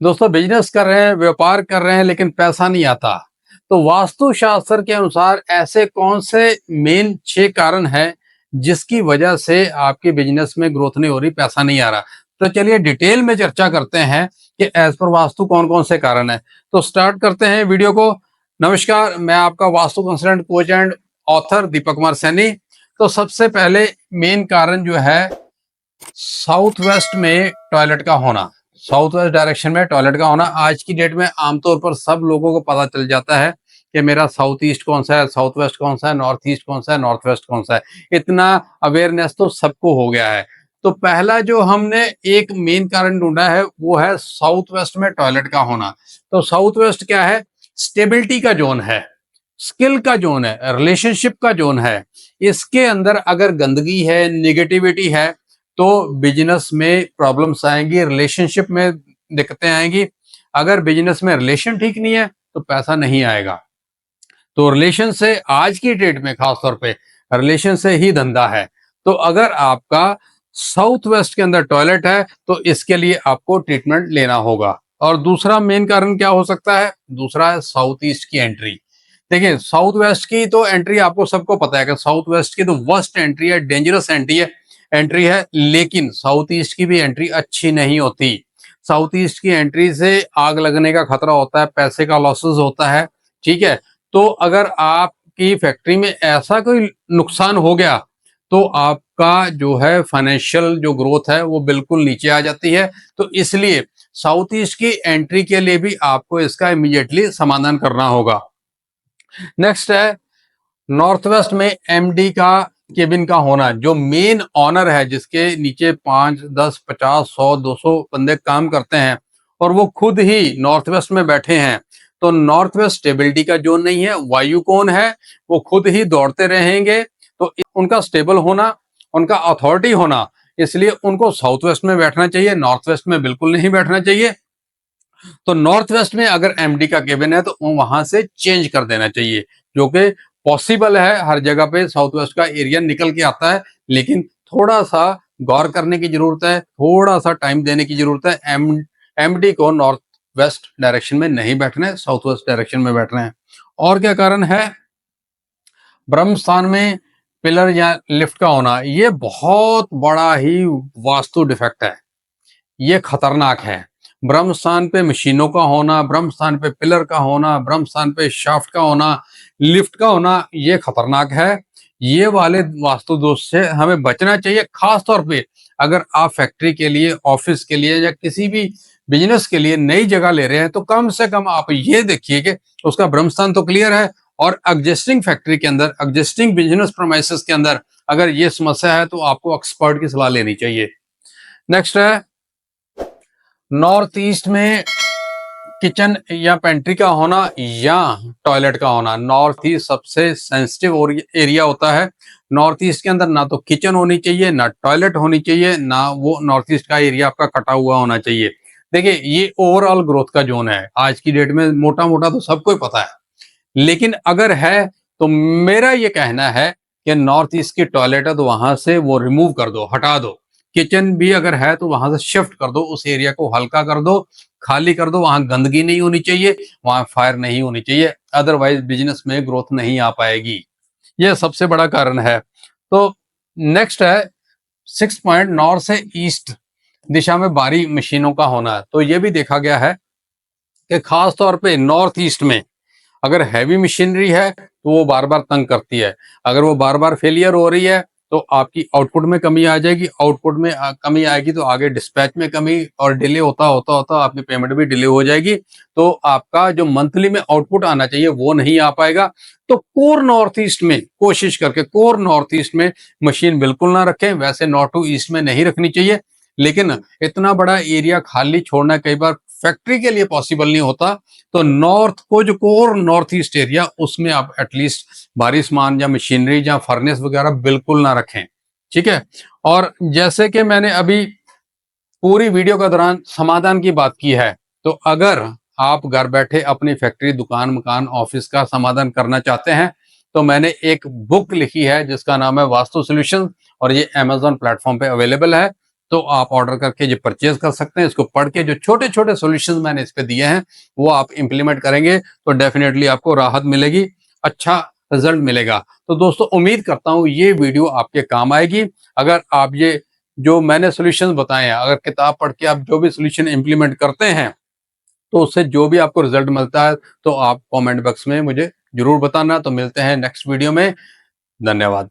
दोस्तों बिजनेस कर रहे हैं, व्यापार कर रहे हैं, लेकिन पैसा नहीं आता। तो वास्तु शास्त्र के अनुसार ऐसे कौन से मेन 6 कारण हैं जिसकी वजह से आपके बिजनेस में ग्रोथ नहीं हो रही, पैसा नहीं आ रहा। तो चलिए डिटेल में चर्चा करते हैं कि एज पर वास्तु कौन-कौन से कारण हैं। तो स्टार्ट करते हैं वीडियो को। नमस्कार, मैं आपका Vastu consultant, coach and author Deepak Kumar Saini. तो सबसे पहले मेन कारण जो है साउथ वेस्ट में टॉयलेट का होना। साउथ वेस्ट डायरेक्शन में टॉयलेट का होना आज की डेट में आमतौर पर सब लोगों को पता चल जाता है कि मेरा साउथ ईस्ट कौन सा है, साउथ वेस्ट कौन सा है, नॉर्थ ईस्ट कौन सा है, नॉर्थ वेस्ट कौन सा है। इतना अवेयरनेस तो सबको हो गया है। तो पहला जो हमने एक मेन कारण ढूंढा है वो है साउथ वेस्ट में टॉयलेट का होना। तो साउथ वेस्ट क्या है? स्टेबिलिटी का जोन है, स्किल का जोन है, रिलेशनशिप का जोन है। इसके अंदर अगर गंदगी है, निगेटिविटी है, तो बिजनेस में प्रॉब्लम्स आएंगी, रिलेशनशिप में दिक्कतें आएंगी। अगर बिजनेस में रिलेशन ठीक नहीं है तो पैसा नहीं आएगा। तो रिलेशन से आज की डेट में खास तौर पे रिलेशन से ही धंधा है। तो अगर आपका साउथ वेस्ट के अंदर टॉयलेट है तो इसके लिए आपको ट्रीटमेंट लेना होगा। और दूसरा मेन कारण क्या हो सकता है? दूसरा है साउथ ईस्ट की एंट्री। देखिए साउथ वेस्ट की तो एंट्री आपको सबको पता है कि साउथ वेस्ट की तो वर्स्ट एंट्री है, डेंजरस एंट्री है, लेकिन साउथ ईस्ट की भी एंट्री अच्छी नहीं होती। साउथ ईस्ट की एंट्री से आग लगने का खतरा होता है, पैसे का लॉसेस होता है। ठीक है, तो अगर आपकी फैक्ट्री में ऐसा कोई नुकसान हो गया तो आपका जो है फाइनेंशियल जो ग्रोथ है वो बिल्कुल नीचे आ जाती है। तो इसलिए साउथ ईस्ट की एंट्री के लिए भी आपको इसका इमीडिएटली समाधान करना होगा। नेक्स्ट है नॉर्थ वेस्ट में एमडी का केबिन का होना। जो मेन ऑनर है जिसके नीचे 5, 10, 50, 100, 200 बंदे काम करते हैं और वो खुद ही नॉर्थ वेस्ट में बैठे हैं, तो नॉर्थ वेस्ट स्टेबिलिटी का जोन नहीं है। वायु कौन है? वो खुद ही दौड़ते रहेंगे। तो उनका स्टेबल होना, उनका अथॉरिटी होना, इसलिए उनको साउथ वेस्ट में बैठना चाहिए, नॉर्थ वेस्ट में बिल्कुल नहीं बैठना चाहिए। तो नॉर्थ वेस्ट में अगर एमडी का केबिन है तो वहां से चेंज कर देना चाहिए, जो कि पॉसिबल है। हर जगह पे साउथ वेस्ट का एरिया निकल के आता है, लेकिन थोड़ा सा गौर करने की जरूरत है, थोड़ा सा टाइम देने की जरूरत है। एमडी को नॉर्थ वेस्ट डायरेक्शन में नहीं बैठना है, साउथ वेस्ट डायरेक्शन में बैठना है। और क्या कारण है? ब्रह्म स्थान में पिलर या लिफ्ट का होना। ये बहुत बड़ा ही वास्तु डिफेक्ट है, ये खतरनाक है। ब्रह्म स्थान पे मशीनों का होना, ब्रह्म स्थान पे पिलर का होना, ब्रह्म स्थान पे शाफ्ट का होना, लिफ्ट का होना, ये खतरनाक है। ये वाले वास्तु दोष से हमें बचना चाहिए। खास तौर पे अगर आप फैक्ट्री के लिए, ऑफिस के लिए या किसी भी बिजनेस के लिए नई जगह ले रहे हैं तो कम से कम आप ये देखिए कि उसका ब्रह्म स्थान तो क्लियर है, और एग्जिस्टिंग फैक्ट्री के अंदर, एग्जिस्टिंग बिजनेस प्रोमाइसेस के अंदर अगर ये समस्या है तो आपको एक्सपर्ट की सलाह लेनी चाहिए। नेक्स्ट है नॉर्थ ईस्ट में किचन या पेंट्री का होना या टॉयलेट का होना। नॉर्थ ईस्ट सबसे सेंसिटिव एरिया होता है। नॉर्थ ईस्ट के अंदर ना तो किचन होनी चाहिए, ना टॉयलेट होनी चाहिए, ना वो नॉर्थ ईस्ट का एरिया आपका कटा हुआ होना चाहिए। देखिए ये ओवरऑल ग्रोथ का जोन है आज की डेट में, मोटा मोटा तो सबको ही पता है। लेकिन अगर है तो मेरा ये कहना है कि नॉर्थ ईस्ट की टॉयलेट है तो वहां से वो रिमूव कर दो, हटा दो। किचन भी अगर है तो वहां से शिफ्ट कर दो, उस एरिया को हल्का कर दो, खाली कर दो। वहां गंदगी नहीं होनी चाहिए, वहां फायर नहीं होनी चाहिए, अदरवाइज बिजनेस में ग्रोथ नहीं आ पाएगी। यह सबसे बड़ा कारण है। तो नेक्स्ट है 6 पॉइंट, नॉर्थ से ईस्ट दिशा में भारी मशीनों का होना। तो यह भी देखा गया है कि खास तौर पे नॉर्थ ईस्ट में अगर हैवी मशीनरी है तो वो बार बार तंग करती है। अगर वो बार बार फेलियर हो रही है तो आपकी आउटपुट में कमी आ जाएगी, आउटपुट में कमी आएगी तो आगे डिस्पैच में कमी, और डिले होता होता होता आपकी पेमेंट भी डिले हो जाएगी। तो आपका जो मंथली में आउटपुट आना चाहिए वो नहीं आ पाएगा। तो कोर नॉर्थ ईस्ट में कोशिश करके, कोर नॉर्थ ईस्ट में मशीन बिल्कुल ना रखें। वैसे नॉर्थ टू ईस्ट में नहीं रखनी चाहिए, लेकिन इतना बड़ा एरिया खाली छोड़ना कई बार फैक्ट्री के लिए पॉसिबल नहीं होता। तो नॉर्थ को जो कोर नॉर्थ ईस्ट एरिया, उसमें आप एटलीस्ट भारी सामान या मशीनरी या फर्नेस वगैरह बिल्कुल ना रखें। ठीक है, और जैसे कि मैंने अभी पूरी वीडियो के दौरान समाधान की बात की है, तो अगर आप घर बैठे अपनी फैक्ट्री, दुकान, मकान, ऑफिस का समाधान करना चाहते हैं तो मैंने एक बुक लिखी है जिसका नाम है वास्तु सॉल्यूशन, और ये अमेजोन प्लेटफॉर्म पे अवेलेबल है। तो आप ऑर्डर करके ये परचेज कर सकते हैं। इसको पढ़ के जो छोटे-छोटे सॉल्यूशंस मैंने इस पे दिए हैं, वो आप इम्प्लीमेंट करेंगे तो डेफिनेटली आपको राहत मिलेगी, अच्छा रिजल्ट मिलेगा। तो दोस्तों उम्मीद करता हूँ ये वीडियो आपके काम आएगी। अगर आप ये जो मैंने सॉल्यूशंस बताए हैं, अगर किताब पढ़ के आप जो भी सॉल्यूशन इम्प्लीमेंट करते हैं, तो उससे जो भी आपको रिजल्ट मिलता है, तो आप कमेंट बॉक्स में मुझे ज़रूर बताना। तो मिलते हैं नेक्स्ट वीडियो में। धन्यवाद।